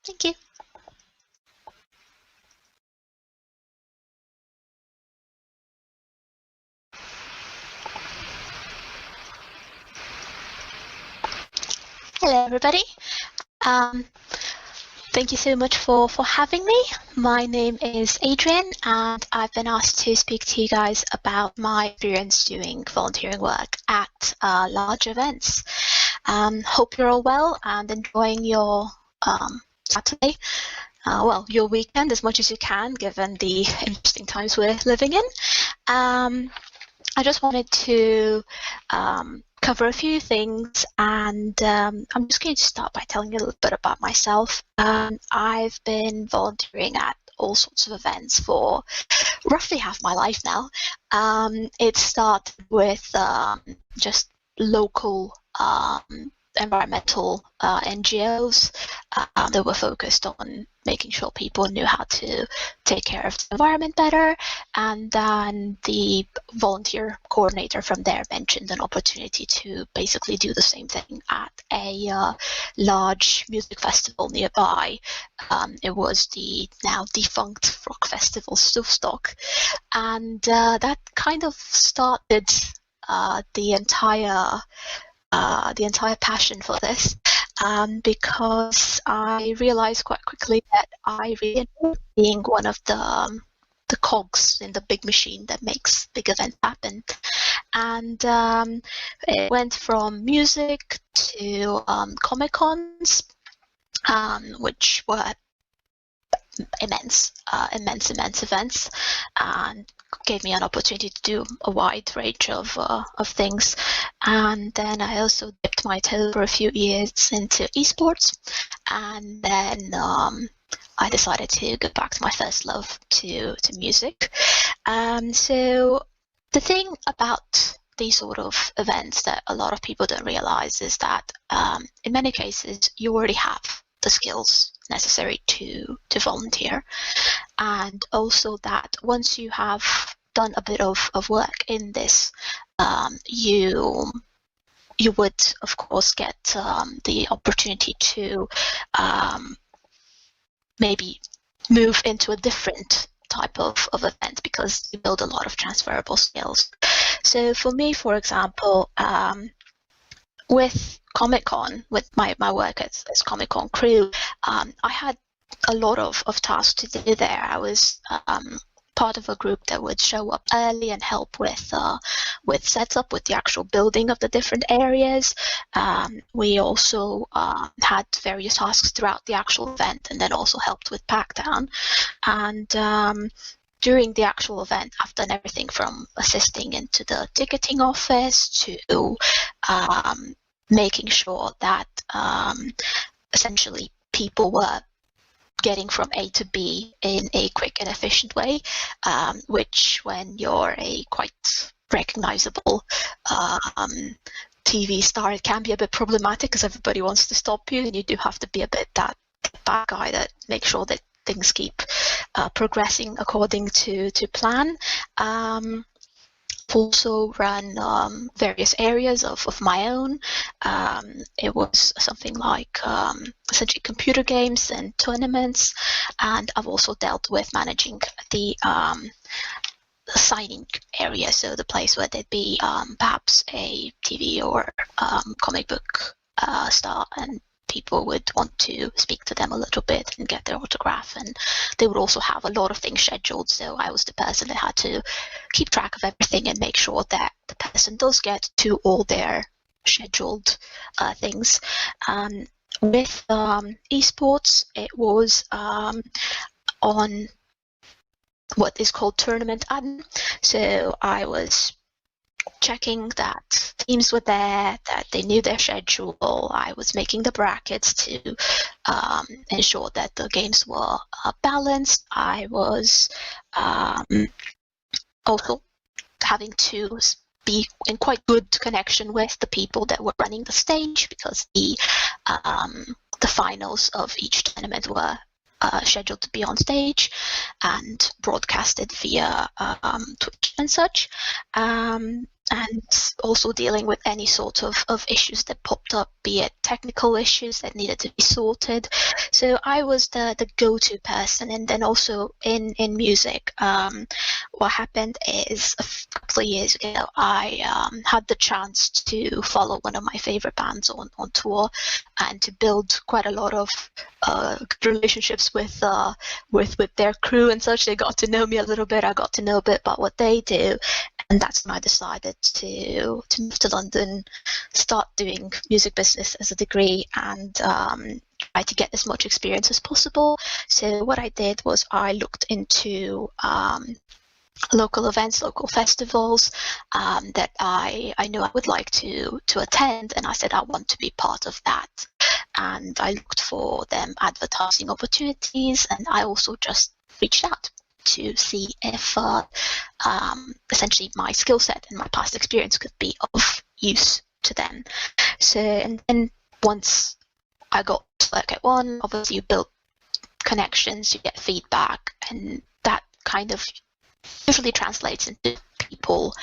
Thank you. Hello, everybody. Um, Thank you so much for having me. My name is Adrienne, and I've been asked to speak to you guys about my experience doing volunteering work at large events. Hope you're all well and enjoying your Saturday, your weekend as much as you can, given the interesting times we're living in. I just wanted to cover a few things, and I'm just going to start by telling you a little bit about myself. I've been volunteering at all sorts of events for roughly half my life now. It started with just local environmental NGOs that were focused on making sure people knew how to take care of the environment better, and then the volunteer coordinator from there mentioned an opportunity to basically do the same thing at a large music festival nearby. It was the now defunct rock festival Stoofstock, and that kind of started the entire passion for this, because I realized quite quickly that I really enjoy being one of the cogs in the big machine that makes big events happen. And it went from music to Comic-Cons, which were immense events, and gave me an opportunity to do a wide range of things. And then I also dipped my toe for a few years into esports, and then I decided to go back to my first love, to music. So the thing about these sort of events that a lot of people don't realize is that in many cases you already have the skills necessary to volunteer, and also that once you have done a bit of work in this, you would of course get the opportunity to maybe move into a different type of event, because you build a lot of transferable skills. So for me, for example, with Comic-Con, with my work as Comic-Con crew, I had a lot of tasks to do there. I was part of a group that would show up early and help with setup, with the actual building of the different areas. We also had various tasks throughout the actual event, and then also helped with pack down. And during the actual event, I've done everything from assisting into the ticketing office to making sure that essentially people were getting from A to B in a quick and efficient way, which when you're a quite recognizable TV star, it can be a bit problematic because everybody wants to stop you, and you do have to be a bit that bad guy that makes sure that things keep progressing according to plan. Also run various areas of my own. It was something like essentially computer games and tournaments, and I've also dealt with managing the signing area, so the place where there'd be perhaps a TV or comic book star, and people would want to speak to them a little bit and get their autograph, and they would also have a lot of things scheduled, so I was the person that had to keep track of everything and make sure that the person does get to all their scheduled things. With esports, it was on what is called tournament admin, so I was checking that teams were there, that they knew their schedule. I was making the brackets to ensure that the games were balanced. I was also having to be in quite good connection with the people that were running the stage, because the finals of each tournament were scheduled to be on stage and broadcasted via Twitch and such. and also dealing with any sort of issues that popped up, be it technical issues that needed to be sorted. So I was the go-to person. And then also in music, what happened is a couple of years ago, I had the chance to follow one of my favorite bands on tour, and to build quite a lot of good relationships with their crew and such. They got to know me a little bit. I got to know a bit about what they do. And that's when I decided to move to London, start doing music business as a degree, and try to get as much experience as possible. So what I did was I looked into local events, local festivals that I knew I would like to attend, and I said I want to be part of that. And I looked for them advertising opportunities, and I also just reached out to see if essentially my skill set and my past experience could be of use to them. So, and then once I got to look at one, obviously you build connections, you get feedback, and that kind of usually translates into people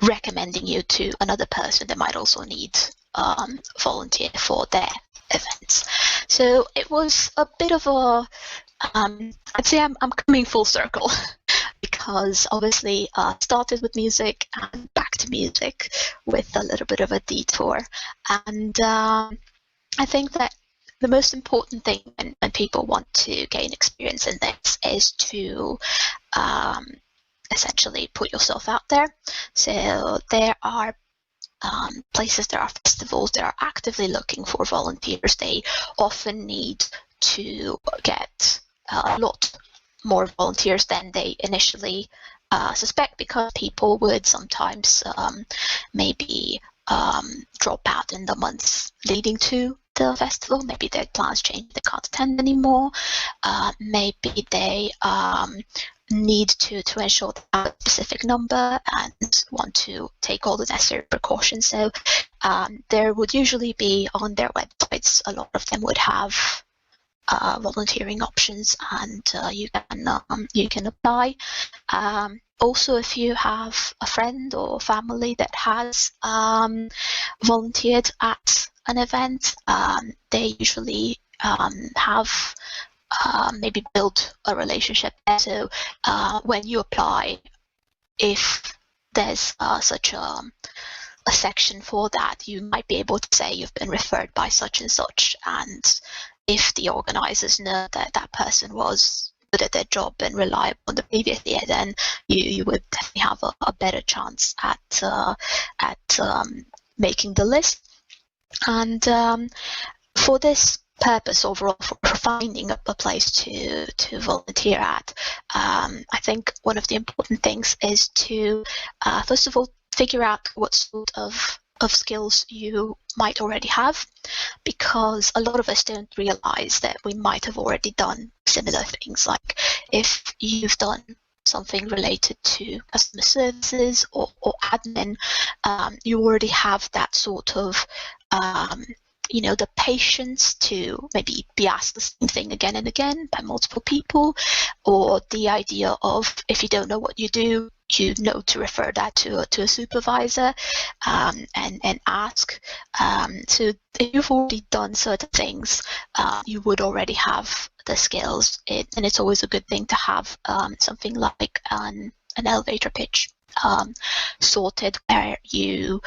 recommending you to another person that might also need volunteer for their events. So it was a bit of a I'd say I'm coming full circle because obviously started with music and back to music with a little bit of a detour. And I think that the most important thing when people want to gain experience in this is to essentially put yourself out there. So there are places, there are festivals that are actively looking for volunteers. They often need to get a lot more volunteers than they initially suspect, because people would sometimes maybe drop out in the months leading to the festival. Maybe their plans change, they can't attend anymore. Maybe they need to ensure they have a specific number and want to take all the necessary precautions. So there would usually be on their websites, a lot of them would have volunteering options, and you can apply. Also, if you have a friend or family that has volunteered at an event, they usually have maybe built a relationship there. So when you apply, if there's such a section for that, you might be able to say you've been referred by such and such, and if the organizers know that that person was good at their job and reliable in the previous year, then you would definitely have a better chance at making the list. And for this purpose overall, for finding a place to volunteer at, I think one of the important things is to first of all figure out what sort of skills you might already have, because a lot of us don't realize that we might have already done similar things. Like if you've done something related to customer services or admin, you already have that sort of the patience to maybe be asked the same thing again and again by multiple people, or the idea of, if you don't know what you do, you know to refer that to a supervisor and ask. So if you've already done certain things, you would already have the skills, and it's always a good thing to have something like an elevator pitch sorted, where you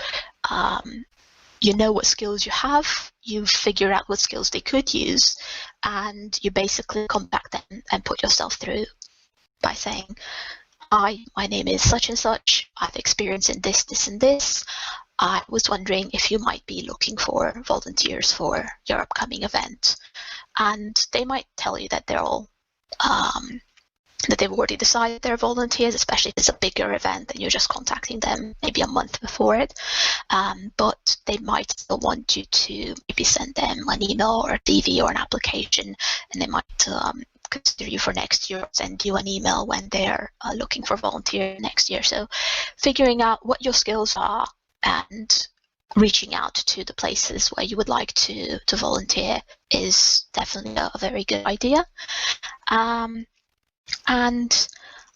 know what skills you have, you figure out what skills they could use, and you basically contact them and put yourself through by saying, "Hi, my name is such and such. I've experience in this, this, and this. I was wondering if you might be looking for volunteers for your upcoming event." And they might tell you that they're all that they've already decided they're volunteers, especially if it's a bigger event and you're just contacting them maybe a month before it. But they might still want you to maybe send them an email or a CV or an application, and they might consider you for next year, send you an email when they're looking for volunteers next year. So figuring out what your skills are and reaching out to the places where you would like to volunteer is definitely a very good idea. And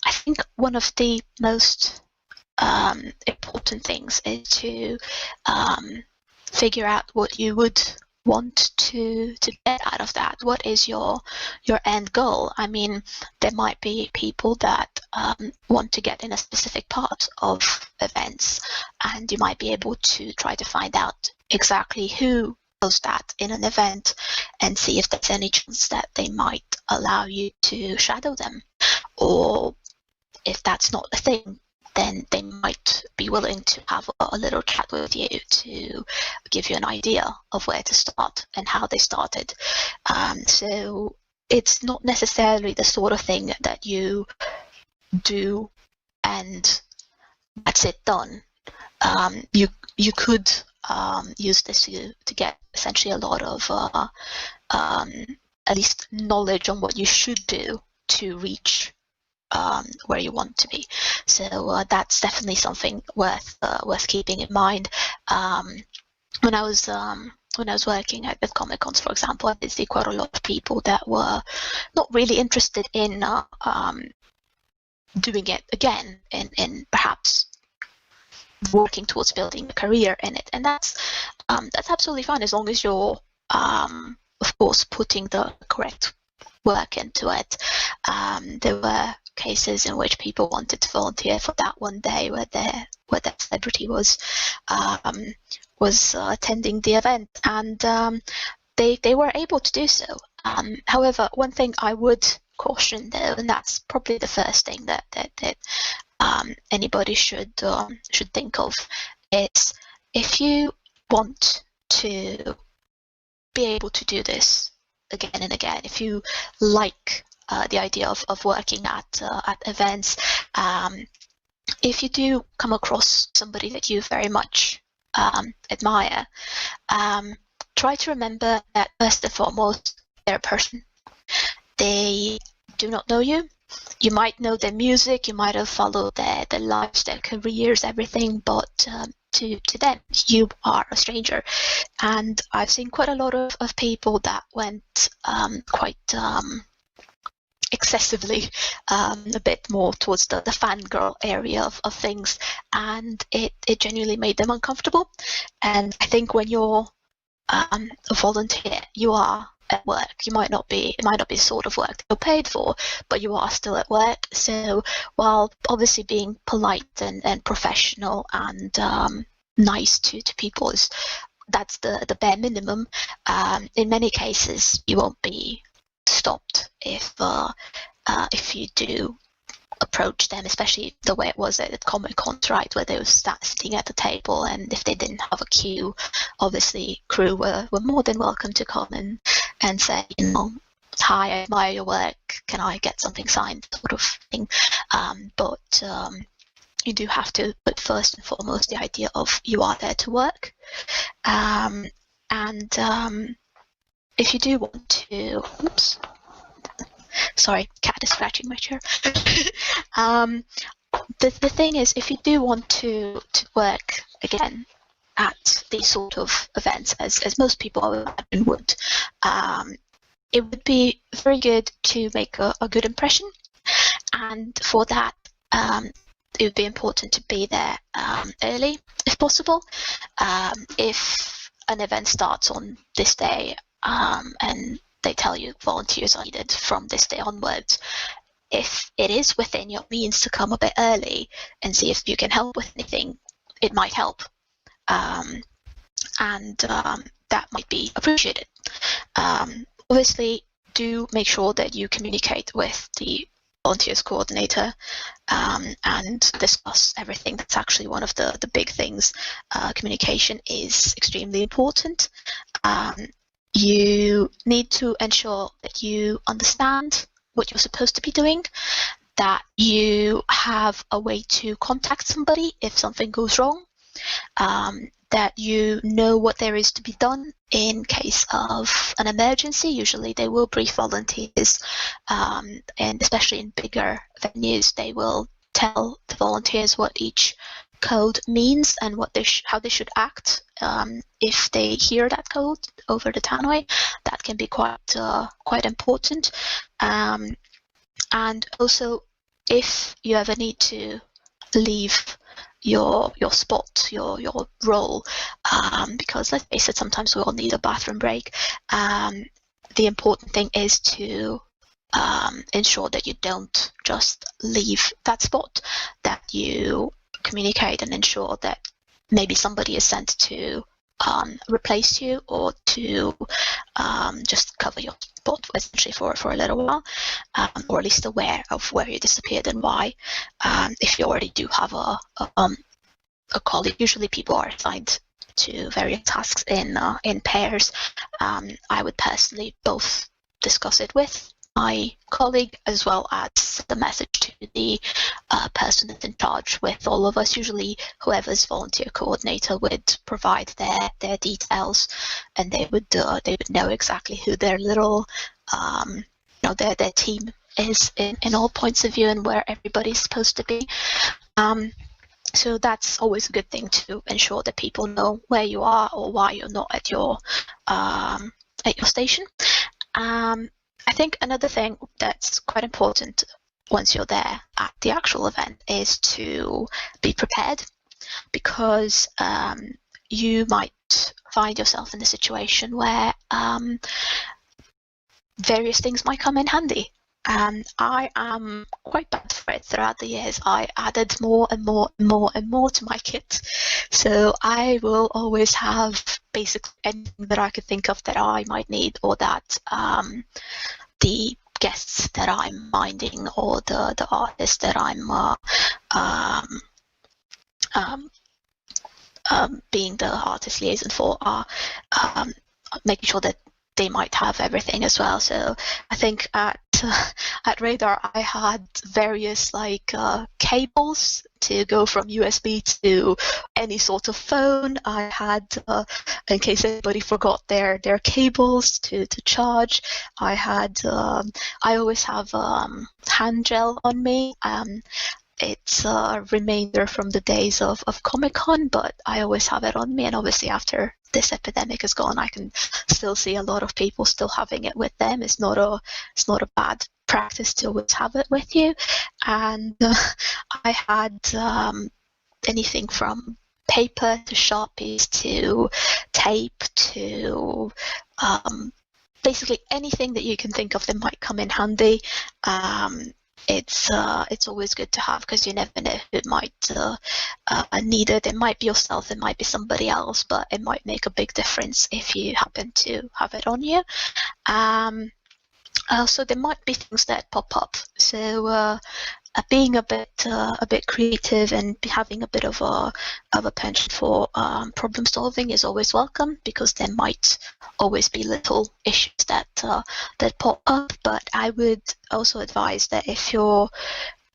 I think one of the most important things is to figure out what you would want to get out of that. What is your end goal? I mean, there might be people that want to get in a specific part of events, and you might be able to try to find out exactly who does that in an event and see if there's any chance that they might allow you to shadow them. Or if that's not a thing, then they might be willing to have a little chat with you to give you an idea of where to start and how they started. So it's not necessarily the sort of thing that you do and that's it, done. You could use this to get essentially a lot of at least knowledge on what you should do to reach where you want to be. So that's definitely something worth keeping in mind. When I was working at Comic Cons, for example, I did see quite a lot of people that were not really interested in doing it again, and perhaps working towards building a career in it, and that's absolutely fine as long as you're of course putting the correct work into it. There were cases in which people wanted to volunteer for that one day where that celebrity was attending the event, and they were able to do so. However, one thing I would caution though, and that's probably the first thing that anybody should think of, is if you want to be able to do this again and again, if you like the idea of working at events, if you do come across somebody that you very much admire, try to remember that first and foremost, they're a person. They do not know you. You might know their music, you might have followed their lives, their careers, everything, but to them, you are a stranger. And I've seen quite a lot of people that went quite excessively a bit more towards the fangirl area of things, and it genuinely made them uncomfortable. And I think when you're a volunteer, you are at work. It might not be the sort of work that you're paid for, but you are still at work. So while obviously being polite and professional and nice to people that's the bare minimum, in many cases you won't be stopped if you do approach them, especially the way it was at Comic Cons, right, where they were sitting at the table, and if they didn't have a queue, obviously crew were more than welcome to come and say, hi, I admire your work, can I get something signed, sort of thing. But you do have to put first and foremost the idea of you are there to work, and if you do want to, oops, sorry, cat is scratching my chair. The thing is, if you do want to work again at these sort of events, as most people I would imagine would, it would be very good to make a good impression, and for that it would be important to be there early if possible. If an event starts on this day and they tell you volunteers are needed from this day onwards, if it is within your means to come a bit early and see if you can help with anything, it might help. And that might be appreciated. Obviously, do make sure that you communicate with the volunteers coordinator and discuss everything. That's actually one of the big things. Communication is extremely important. You need to ensure that you understand what you're supposed to be doing, that you have a way to contact somebody if something goes wrong, that you know what there is to be done in case of an emergency. Usually they will brief volunteers, and especially in bigger venues, they will tell the volunteers what each code means and what how they should act if they hear that code over the tannoy. That can be quite important. And also, if you ever need to leave your spot, your role, because let's face it, sometimes we all need a bathroom break. The important thing is to ensure that you don't just leave that spot, that you communicate and ensure that maybe somebody is sent to replace you, or to just cover your spot essentially for a little while, or at least aware of where you disappeared and why. If you already do have a colleague, usually people are assigned to various tasks in pairs. I would personally both discuss it with my colleague as well as the message to the person that's in charge with all of us. Usually whoever's volunteer coordinator would provide their details, and they would know exactly who their little their team is in all points of view and where everybody's supposed to be. So that's always a good thing, to ensure that people know where you are or why you're not at your station. I think another thing that's quite important once you're there at the actual event is to be prepared, because you might find yourself in a situation where various things might come in handy. I am quite bad for it. Throughout the years, I added more and more and more and more to my kit. So I will always have basically anything that I could think of that I might need, or that the guests that I'm minding, or the artists that I'm being the artist liaison for are making sure that they might have everything as well. So I think at Radar I had various cables to go from USB to any sort of phone. I had, in case anybody forgot their cables to charge, I had I always have hand gel on me. It's a remainder from the days of Comic-Con, but I always have it on me, and obviously after this epidemic is gone, I can still see a lot of people still having it with them. It's not a bad practice to always have it with you. And I had anything from paper to Sharpies to tape to basically anything that you can think of that might come in handy. It's always good to have, because you never know who might need it. It might be yourself, it might be somebody else, but it might make a big difference if you happen to have it on you. So there might be things that pop up. So being a bit creative and having a bit of a penchant for problem solving is always welcome, because there might always be little issues that pop up. But I would also advise that if you're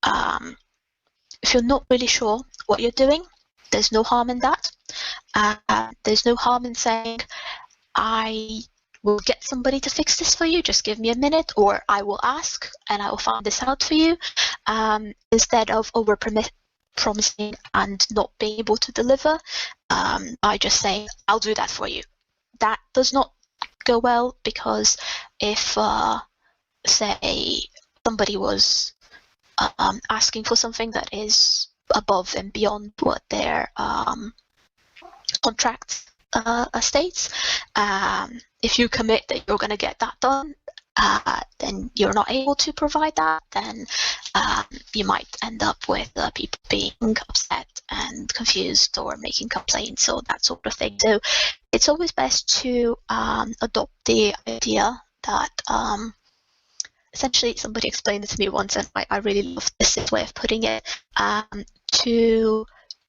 not really sure what you're doing, there's no harm in that. There's no harm in saying, I will get somebody to fix this for you, just give me a minute, or I will ask and I will find this out for you, instead of promising and not being able to deliver by just saying, I'll do that for you. That does not go well, because if say somebody was asking for something that is above and beyond what their contract states, if you commit that you're going to get that done, then you're not able to provide that, then you might end up with people being upset and confused or making complaints or that sort of thing. So it's always best to adopt the idea that essentially, somebody explained it to me once, and I really love this way of putting it, to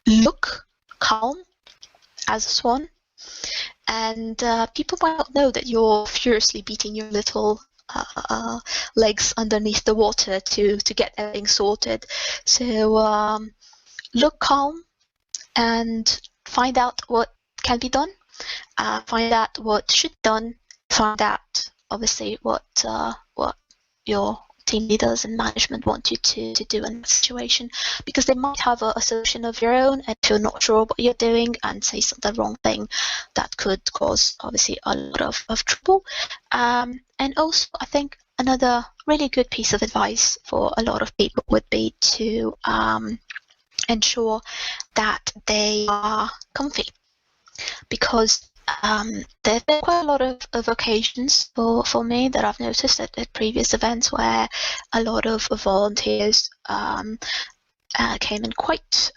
look calm as a swan. And people might not know that you're furiously beating your little legs underneath the water to get everything sorted. So look calm and find out what can be done, find out what should be done, find out obviously what your team leaders and management want you to do in that situation, because they might have a solution of your own, and if you're not sure what you're doing and say the wrong thing, that could cause obviously a lot of trouble. And also, I think another really good piece of advice for a lot of people would be to ensure that they are comfy, because there have been quite a lot of occasions for me that I've noticed at previous events where a lot of volunteers came in quite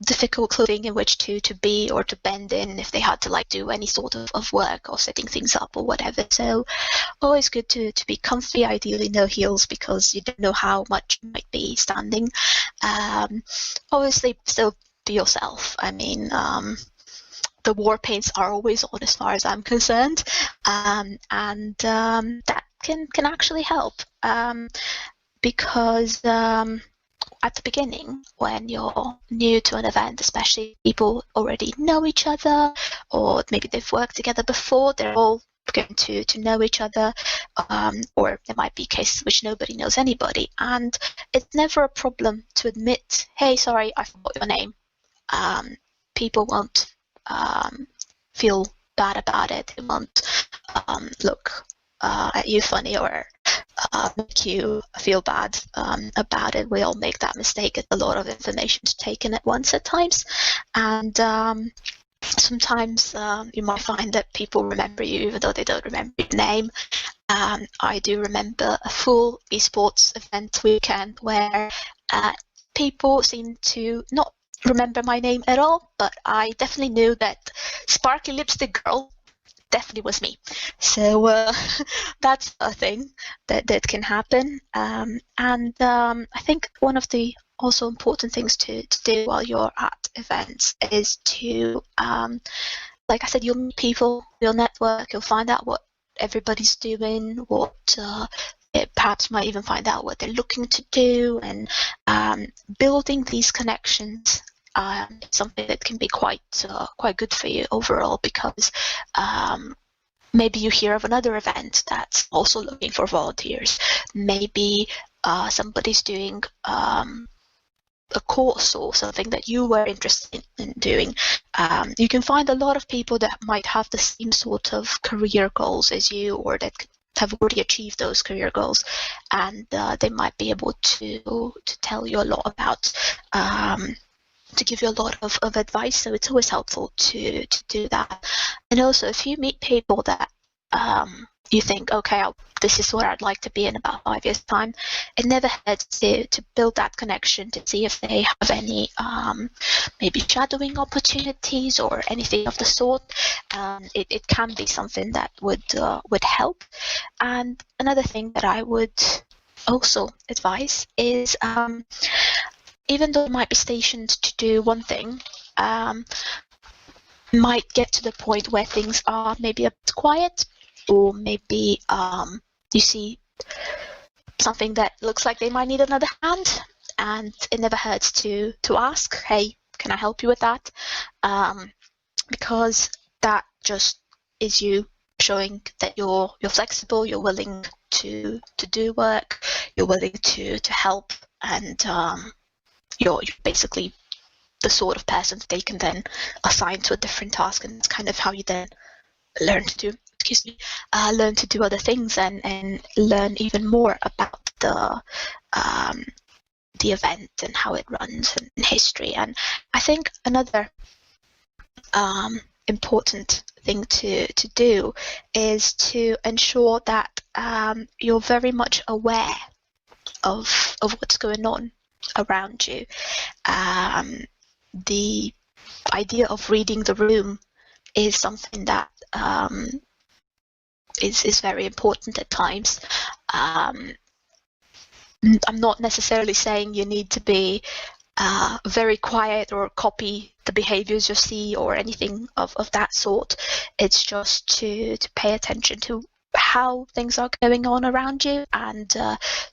difficult clothing in which to be or to bend in if they had to like do any sort of work or setting things up or whatever. So always good to be comfy, ideally no heels, because you don't know how much you might be standing. Obviously still be yourself. I mean, the war paints are always on as far as I'm concerned, and that can actually help, because at the beginning, when you're new to an event, especially people already know each other, or maybe they've worked together before, they're all going to know each other, or there might be cases which nobody knows anybody, and it's never a problem to admit, hey, sorry, I forgot your name. People won't feel bad about it. They won't look at you funny or make you feel bad about it. We all make that mistake. It's a lot of information to take in at once at times, and sometimes you might find that people remember you even though they don't remember your name. I do remember a full esports event weekend where people seemed to not remember my name at all, but I definitely knew that Sparkly Lipstick Girl definitely was me. So that's a thing that can happen. And I think one of the also important things to do while you're at events is to, like I said, you'll meet people, you'll network, you'll find out what everybody's doing, what perhaps might even find out what they're looking to do, and building these connections. Something that can be quite good for you overall, because maybe you hear of another event that's also looking for volunteers. Maybe somebody's doing a course or something that you were interested in doing. You can find a lot of people that might have the same sort of career goals as you, or that have already achieved those career goals, and they might be able to tell you a lot about, to give you a lot of advice. So it's always helpful to do that. And also, if you meet people that you think, okay, this is where I'd like to be in about 5 years' time, it never hurts to build that connection, to see if they have any maybe shadowing opportunities or anything of the sort. It can be something that would help. And another thing that I would also advise is, even though you might be stationed to do one thing, might get to the point where things are maybe a bit quiet, or maybe you see something that looks like they might need another hand, and it never hurts to ask, hey, can I help you with that? Because that just is you showing that you're flexible, you're willing to do work, you're willing to help, and you're basically the sort of person that they can then assign to a different task, and it's kind of how you then learn to do other things, and learn even more about the event and how it runs and history. And I think another important thing to do is to ensure that you're very much aware of what's going on around you. The idea of reading the room is something that is very important at times. I'm not necessarily saying you need to be very quiet or copy the behaviors you see or anything of that sort. It's just to pay attention to how things are going on around you, and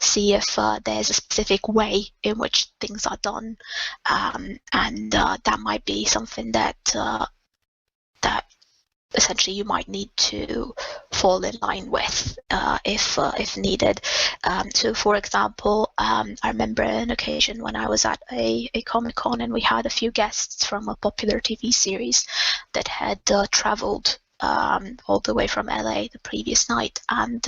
see if there's a specific way in which things are done, and that might be something that essentially you might need to fall in line with if needed. So for example, I remember an occasion when I was at a Comic-Con, and we had a few guests from a popular TV series that had traveled all the way from LA the previous night, and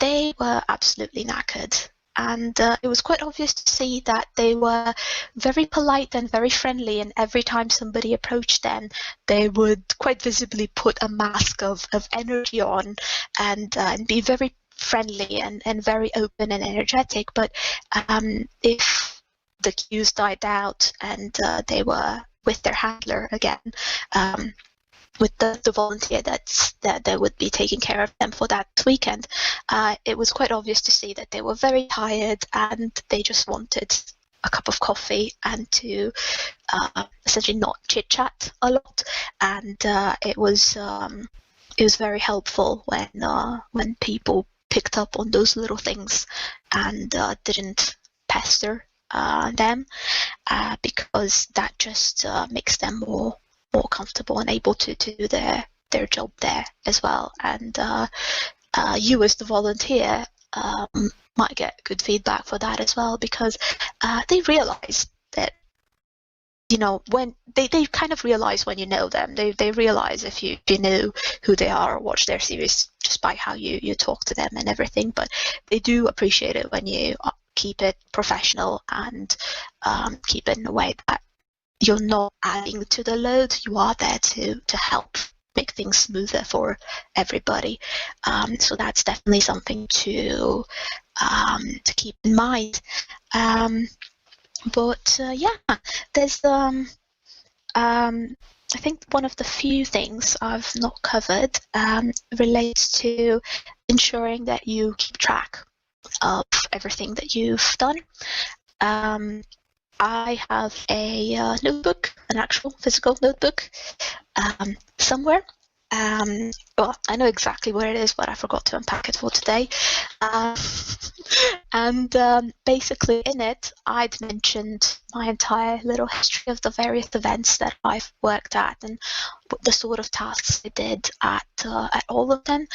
they were absolutely knackered. And it was quite obvious to see that they were very polite and very friendly. And every time somebody approached them, they would quite visibly put a mask of energy on and be very friendly and very open and energetic. But if the queues died out and they were with their handler again, with the volunteer that would be taking care of them for that weekend, it was quite obvious to see that they were very tired and they just wanted a cup of coffee and to essentially not chit chat a lot. And it was very helpful when people picked up on those little things and didn't pester them, because that just makes them more comfortable and able to do their job there as well. And you as the volunteer might get good feedback for that as well, because they realize that, when they kind of realize when you know them. They realize if you know who they are or watch their series just by how you talk to them and everything. But they do appreciate it when you keep it professional and keep it in a way that you're not adding to the load. You are there to help make things smoother for everybody. So that's definitely something to keep in mind. But there's I think one of the few things I've not covered relates to ensuring that you keep track of everything that you've done. I have a notebook, an actual physical notebook, somewhere. Well, I know exactly where it is, but I forgot to unpack it for today. And basically in it, I'd mentioned my entire little history of the various events that I've worked at and the sort of tasks I did at all of them.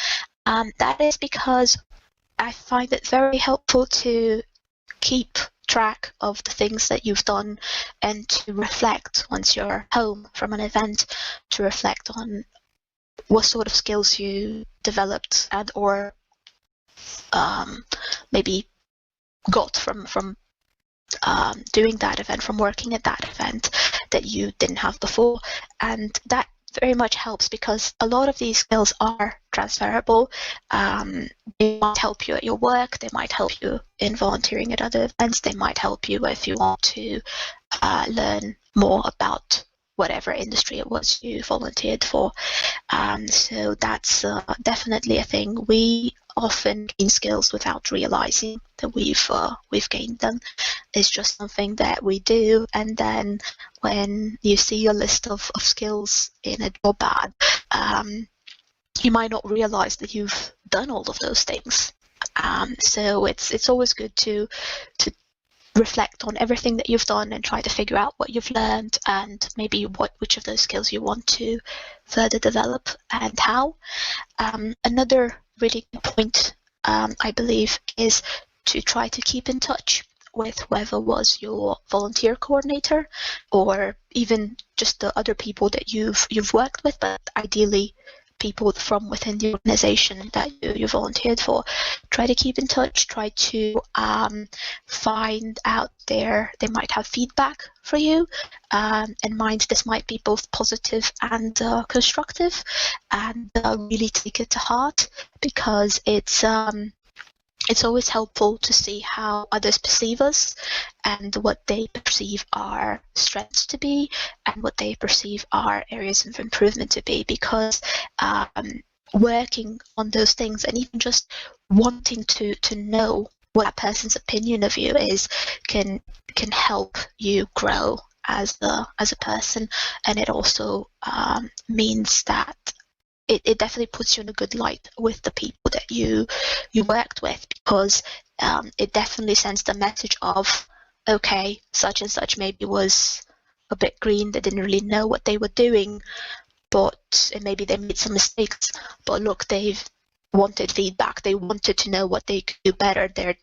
That is because I find it very helpful to keep track of the things that you've done and to reflect once you're home from an event, to reflect on what sort of skills you developed and or maybe got from doing that event, from working at that event that you didn't have before. And that very much helps because a lot of these skills are transferable. They might help you at your work, they might help you in volunteering at other events, they might help you if you want to learn more about whatever industry it was you volunteered for. So that's definitely a thing. We often gain skills without realizing that we've gained them. It's just something that we do, and then when you see a list of skills in a job ad, you might not realize that you've done all of those things. So it's always good to reflect on everything that you've done and try to figure out what you've learned and maybe which of those skills you want to further develop and how. Another really good point, I believe, is to try to keep in touch with whoever was your volunteer coordinator, or even just the other people that you've worked with, but ideally people from within the organization that you volunteered for. Try to keep in touch, try to find out they might have feedback for you, and mind this might be both positive and constructive, and really take it to heart, because it's always helpful to see how others perceive us and what they perceive our strengths to be and what they perceive our areas of improvement to be, because working on those things and even just wanting to know what that person's opinion of you is can help you grow as a person. And it also means that it definitely puts you in a good light with the people that you worked with, because it definitely sends the message of, okay, such and such maybe was a bit green, they didn't really know what they were doing, and maybe they made some mistakes, but look, they've wanted feedback, they wanted to know what they could do better, they're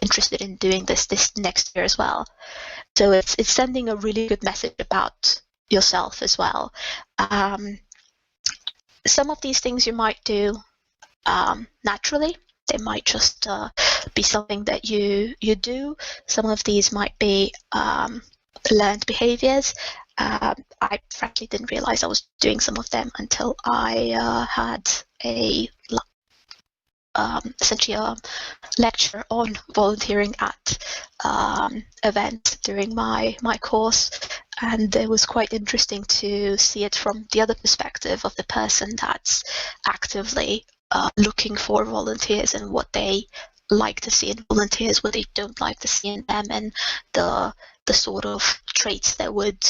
interested in doing this next year as well. So it's sending a really good message about yourself as well. Some of these things you might do naturally, they might just be something that you do. Some of these might be learned behaviors. I frankly didn't realize I was doing some of them until I had essentially a lecture on volunteering at events during my course, and it was quite interesting to see it from the other perspective of the person that's actively looking for volunteers and what they like to see in volunteers, what they don't like to see in them, and the sort of traits that would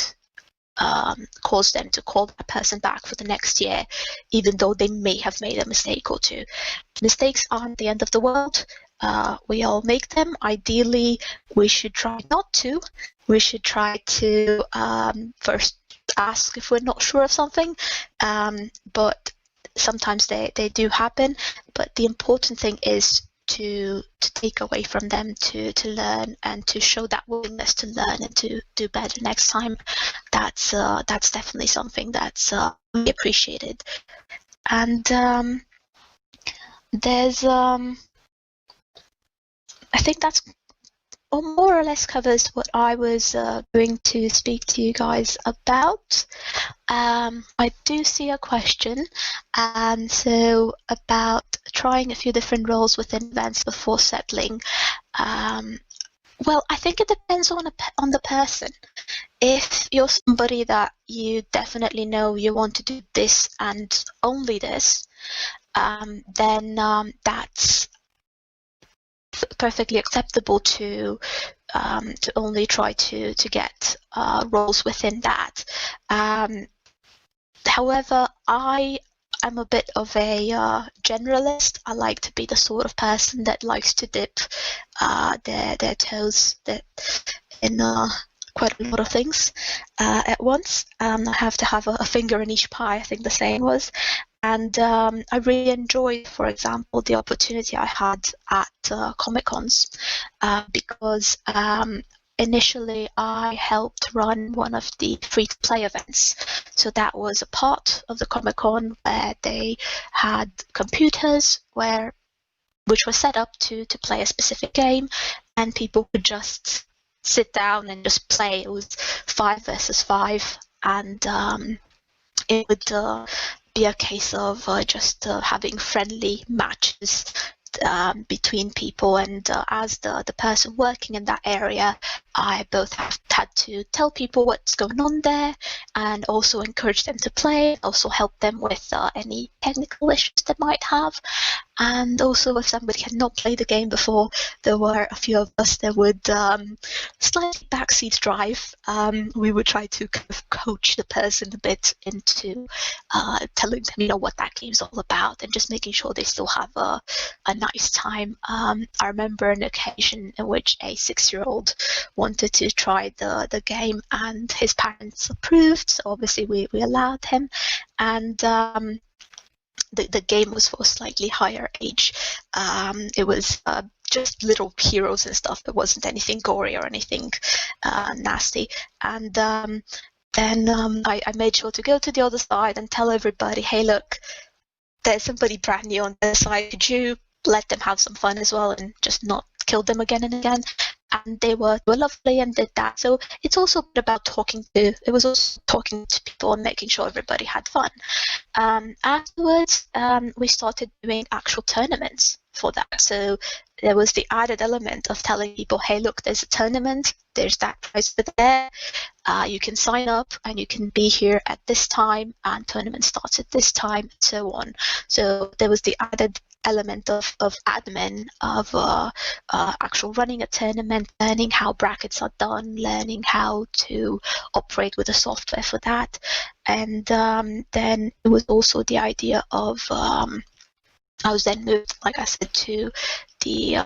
cause them to call that person back for the next year, even though they may have made a mistake or two. Mistakes aren't the end of the world. We all make them. Ideally, we should try not to. We should try to first ask if we're not sure of something, but sometimes they do happen. But the important thing is to take away from them, to learn, and to show that willingness to learn and to do better next time. That's definitely something that's really appreciated. And there's I think that's more or less covers what I was going to speak to you guys about. I do see a question, and so about trying a few different roles within events before settling. Well, I think it depends on the person. If you're somebody that you definitely know you want to do this and only this, then that's perfectly acceptable to only try to get roles within that. However, I am a bit of a generalist. I like to be the sort of person that likes to dip their toes in quite a lot of things at once. I have to have a finger in each pie, I think the saying was. And I really enjoyed, for example, the opportunity I had at Comic-Cons because initially I helped run one of the free-to-play events. So that was a part of the Comic-Con where they had computers which were set up to play a specific game, and people could just sit down and just play. It was 5 versus 5, and it would be a case of just having friendly matches between people, and as the person working in that area, I both had to tell people what's going on there and also encourage them to play, also help them with any technical issues they might have. And also, if somebody had not played the game before, there were a few of us that would slightly backseat drive. We would try to kind of coach the person a bit into telling them, what that game's all about, and just making sure they still have a nice time. I remember an occasion in which a 6-year-old wanted to try the game, and his parents approved, so obviously we allowed him. And the game was for a slightly higher age. It was just little heroes and stuff. It wasn't anything gory or anything nasty. And then I made sure to go to the other side and tell everybody, hey, look, there's somebody brand new on the side. Could you let them have some fun as well and just not kill them again and again? And they were lovely and did that. So it's also about talking to people and making sure everybody had fun. Afterwards, we started doing actual tournaments for that. So there was the added element of telling people, hey, look, there's a tournament, there's that prize there. You can sign up and you can be here at this time, and tournament starts at this time, and so on. So there was the added element of admin, of actual running a tournament, learning how brackets are done, learning how to operate with the software for that. And then it was also the idea of I was then moved, like I said, to the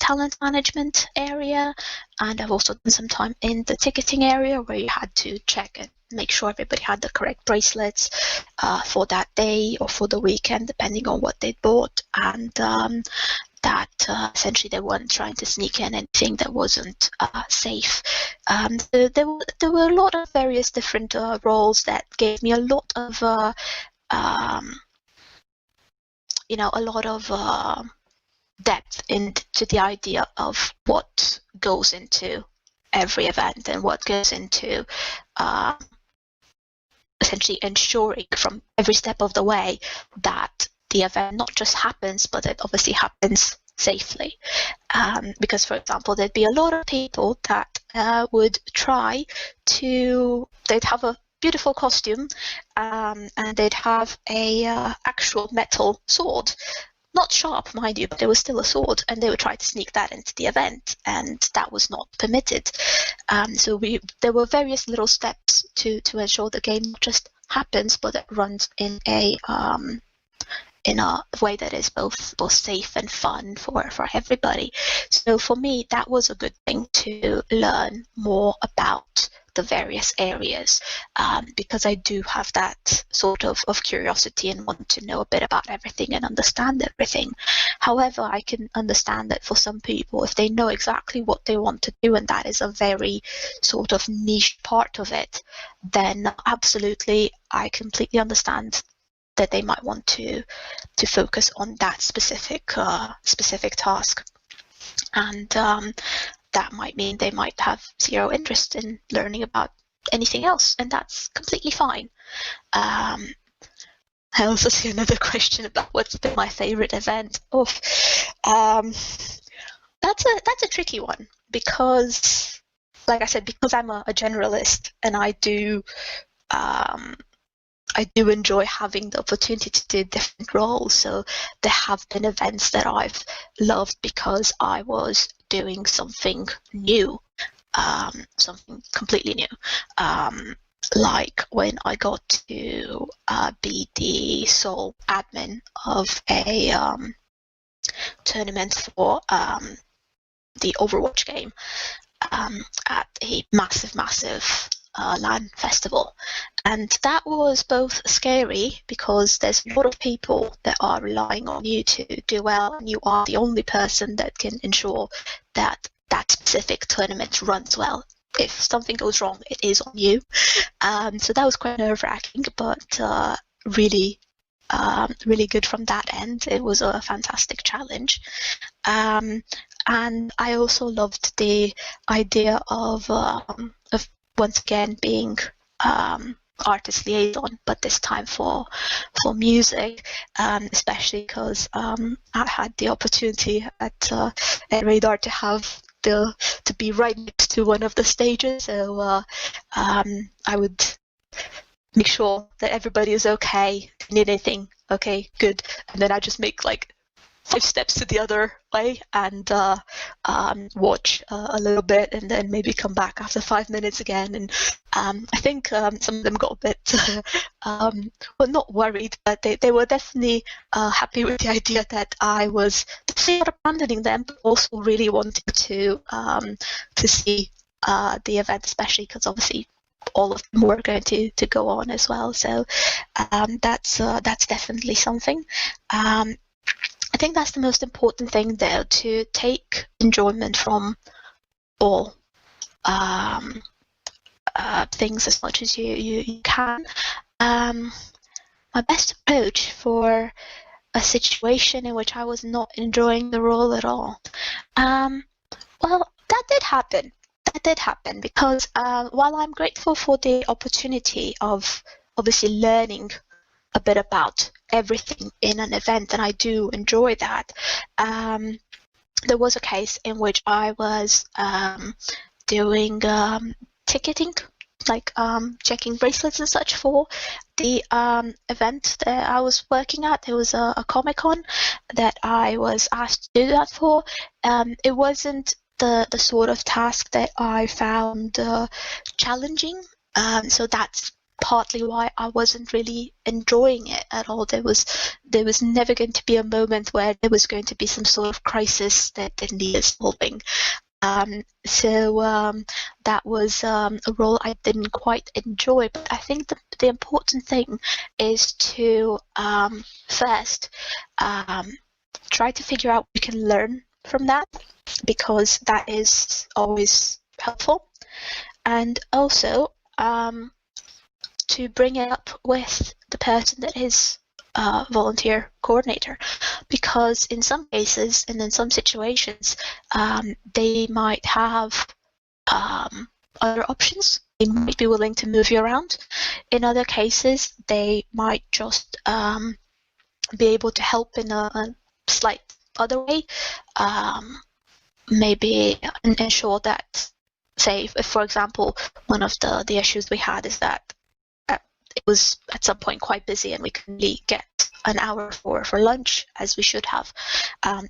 talent management area, and I've also done some time in the ticketing area where you had to check and make sure everybody had the correct bracelets for that day or for the weekend, depending on what they'd bought, and that essentially they weren't trying to sneak in anything that wasn't safe. So there were a lot of various different roles that gave me a lot of depth into the idea of what goes into every event and what goes into essentially ensuring from every step of the way that the event not just happens, but it obviously happens safely. Because, for example, there'd be a lot of people that would try to, they'd have a beautiful costume and they'd have a actual metal sword. Not sharp, mind you, but it was still a sword, and they would try to sneak that into the event, and that was not permitted. So there were various little steps to ensure the game not just happens, but it runs in a way that is both safe and fun for everybody. So for me, that was a good thing to learn more about the various areas, because I do have that sort of curiosity and want to know a bit about everything and understand everything. However, I can understand that for some people, if they know exactly what they want to do, and that is a very sort of niche part of it, then absolutely, I completely understand that they might want to focus on that specific task. And that might mean they might have zero interest in learning about anything else, and that's completely fine. I also see another question about what's been my favorite event. That's a tricky one, because, like I said, because I'm a generalist, and I do enjoy having the opportunity to do different roles. So there have been events that I've loved because I was doing something new, something completely new. Like when I got to be the sole admin of a tournament for the Overwatch game at a massive LAN festival. And that was both scary, because there's a lot of people that are relying on you to do well, and you are the only person that can ensure that that specific tournament runs well. If something goes wrong, it is on you. So that was quite nerve-wracking, but really good from that end. It was a fantastic challenge. And I also loved the idea of once again being artist liaison, but this time for music, especially because I had the opportunity at Radar to be right next to one of the stages, so I would make sure that everybody is okay. If you need anything, okay, good, and then I just make like 5 steps to the other way and watch a little bit, and then maybe come back after 5 minutes again. And I think some of them got a bit, well, not worried, but they were definitely happy with the idea that I was not abandoning them, but also really wanting to see the event, especially because obviously all of them were going to go on as well. So that's definitely something. I think that's the most important thing, though, to take enjoyment from all things as much as you can. My best approach for a situation in which I was not enjoying the role at all. Well, that did happen. Because while I'm grateful for the opportunity of obviously learning a bit about everything in an event, and I do enjoy that, there was a case in which I was doing ticketing, like checking bracelets and such for the event that I was working at. It was a Comic-Con that I was asked to do that for. It wasn't the sort of task that I found challenging, so that's partly why I wasn't really enjoying it at all. There was never going to be a moment where there was going to be some sort of crisis that needed solving. So that was a role I didn't quite enjoy. But I think the important thing is to first try to figure out what you can learn from that, because that is always helpful. And also to bring it up with the person that is volunteer coordinator, because in some cases and in some situations they might have other options. They might be willing to move you around. In other cases, they might just be able to help in a slight other way. Maybe ensure that, say, if for example, one of the issues we had is that it was at some point quite busy and we couldn't really get an hour for lunch as we should have.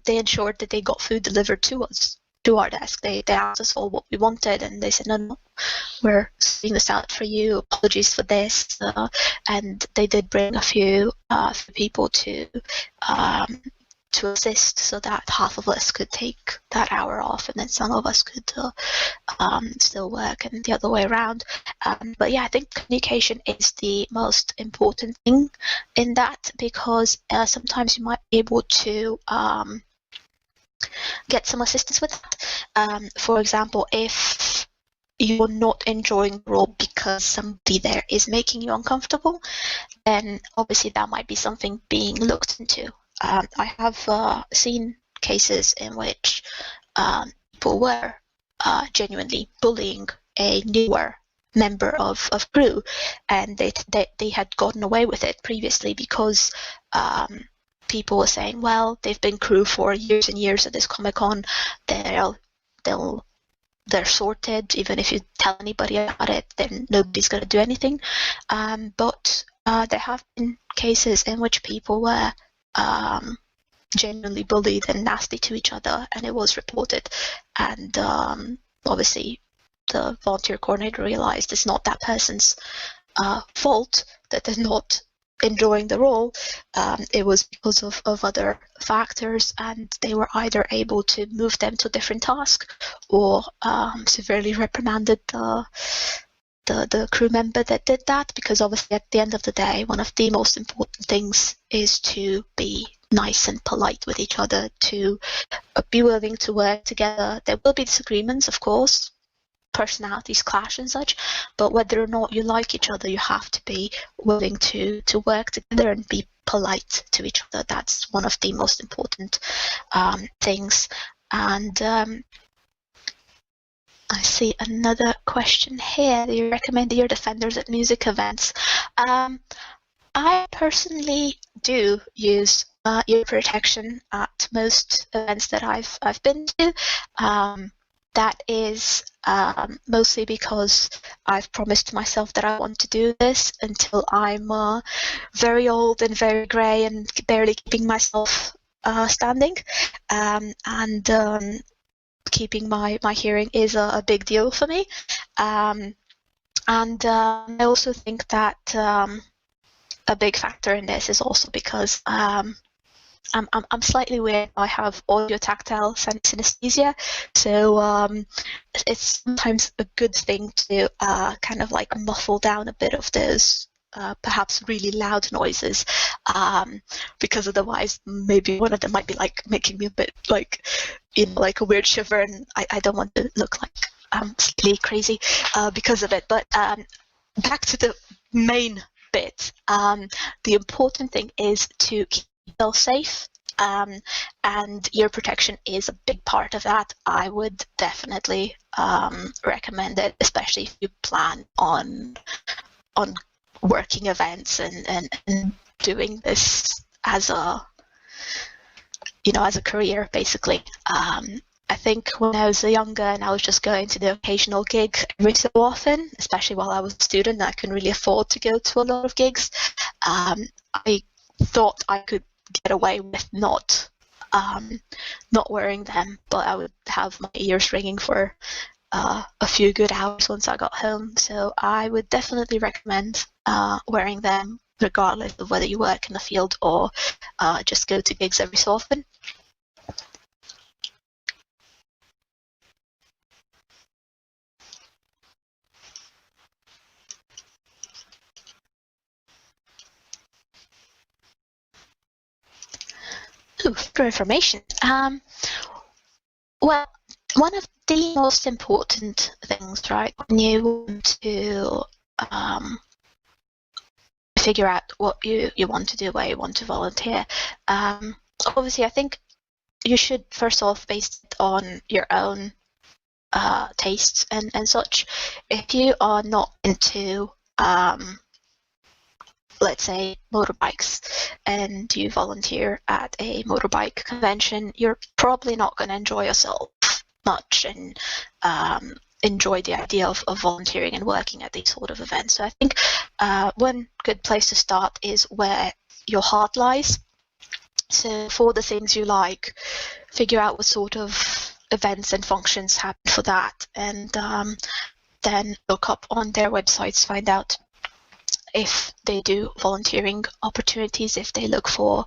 They ensured that they got food delivered to us, to our desk. They asked us all what we wanted, and they said, no, we're sorting this out for you. Apologies for this. And they did bring a few people to assist, so that half of us could take that hour off, and then some of us could still work, and the other way around. But yeah, I think communication is the most important thing in that, because sometimes you might be able to get some assistance with that. For example, if you're not enjoying the role because somebody there is making you uncomfortable, then obviously that might be something being looked into. I have seen cases in which people were genuinely bullying a newer member of crew, and they had gotten away with it previously because people were saying, well, they've been crew for years and years at this Comic-Con, they're sorted. Even if you tell anybody about it, then nobody's going to do anything. But there have been cases in which people were genuinely bullied and nasty to each other, and it was reported. And obviously, the volunteer coordinator realized it's not that person's fault that they're not enjoying the role. It was because of other factors, and they were either able to move them to a different task or severely reprimanded the crew member that did that, because obviously at the end of the day, one of the most important things is to be nice and polite with each other, to be willing to work together. There will be disagreements, of course, personalities clash and such, but whether or not you like each other, you have to be willing to work together and be polite to each other. That's one of the most important things. And I see another question here. Do you recommend ear defenders at music events? I personally do use ear protection at most events that I've been to. That is mostly because I've promised myself that I want to do this until I'm very old and very grey and barely keeping myself standing. And keeping my hearing is a big deal for me. And I also think that a big factor in this is also because I'm slightly weird. I have audio-tactile synesthesia, so it's sometimes a good thing to kind of like muffle down a bit of those perhaps really loud noises, because otherwise maybe one of them might be like making me a bit like, like a weird shiver, and I don't want to look like I'm slightly crazy because of it. But back to the main bit, the important thing is to keep yourself safe, and ear protection is a big part of that. I would definitely recommend it, especially if you plan on working events and doing this as a career, basically. I think when I was younger and I was just going to the occasional gig every so often, especially while I was a student, I couldn't really afford to go to a lot of gigs. I thought I could get away with not wearing them, but I would have my ears ringing for a few good hours once I got home. So I would definitely recommend wearing them, regardless of whether you work in the field or just go to gigs every so often. Ooh, for information. Well, one of the most important things, right, when you want to, if figure out what you want to do, where you want to volunteer. Obviously, I think you should first off base it on your own tastes and such. If you are not into let's say motorbikes, and you volunteer at a motorbike convention, you're probably not going to enjoy yourself much and enjoy the idea of volunteering and working at these sort of events. So I think one good place to start is where your heart lies. So for the things you like, figure out what sort of events and functions happen for that, and then look up on their websites, find out if they do volunteering opportunities, if they look for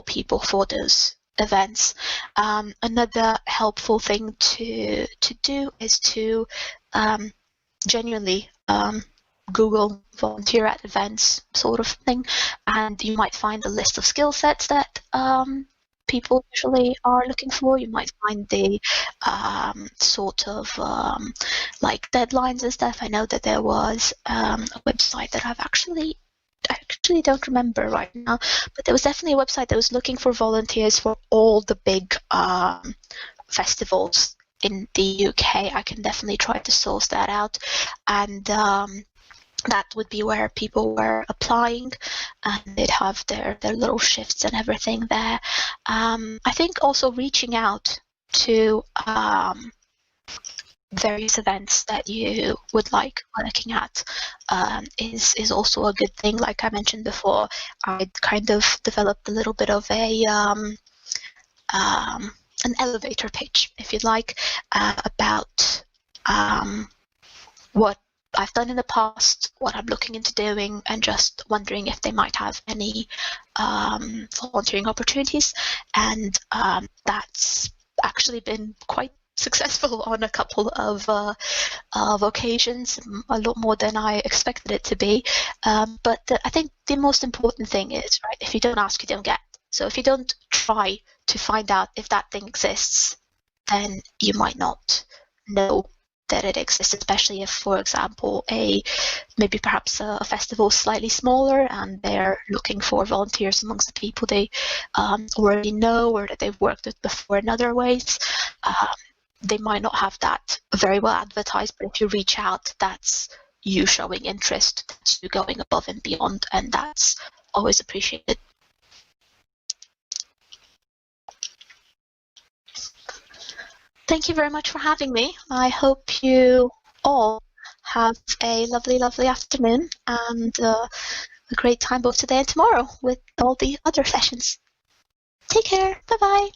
people for those events. Another helpful thing to do is to genuinely Google volunteer at events sort of thing, and you might find a list of skill sets that people usually are looking for. You might find the sort of like deadlines and stuff. I know that there was a website that I actually don't remember right now, but there was definitely a website that was looking for volunteers for all the big festivals in the UK. I can definitely try to source that out, and that would be where people were applying, and they'd have their little shifts and everything there. I think also reaching out to various events that you would like working at is also a good thing. Like I mentioned before, I kind of developed a little bit of a an elevator pitch, if you'd like, about what I've done in the past, what I'm looking into doing, and just wondering if they might have any volunteering opportunities. And that's actually been quite successful on a couple of occasions, a lot more than I expected it to be. But I think the most important thing is, right, if you don't ask, you don't get. So if you don't try to find out if that thing exists, then you might not know that it exists, especially if, for example, maybe perhaps a festival slightly smaller and they're looking for volunteers amongst the people they already know or that they've worked with before in other ways. They might not have that very well advertised, but if you reach out, that's you showing interest, that's you going above and beyond, and that's always appreciated. Thank you very much for having me. I hope you all have a lovely, lovely afternoon and a great time both today and tomorrow with all the other sessions. Take care. Bye-bye.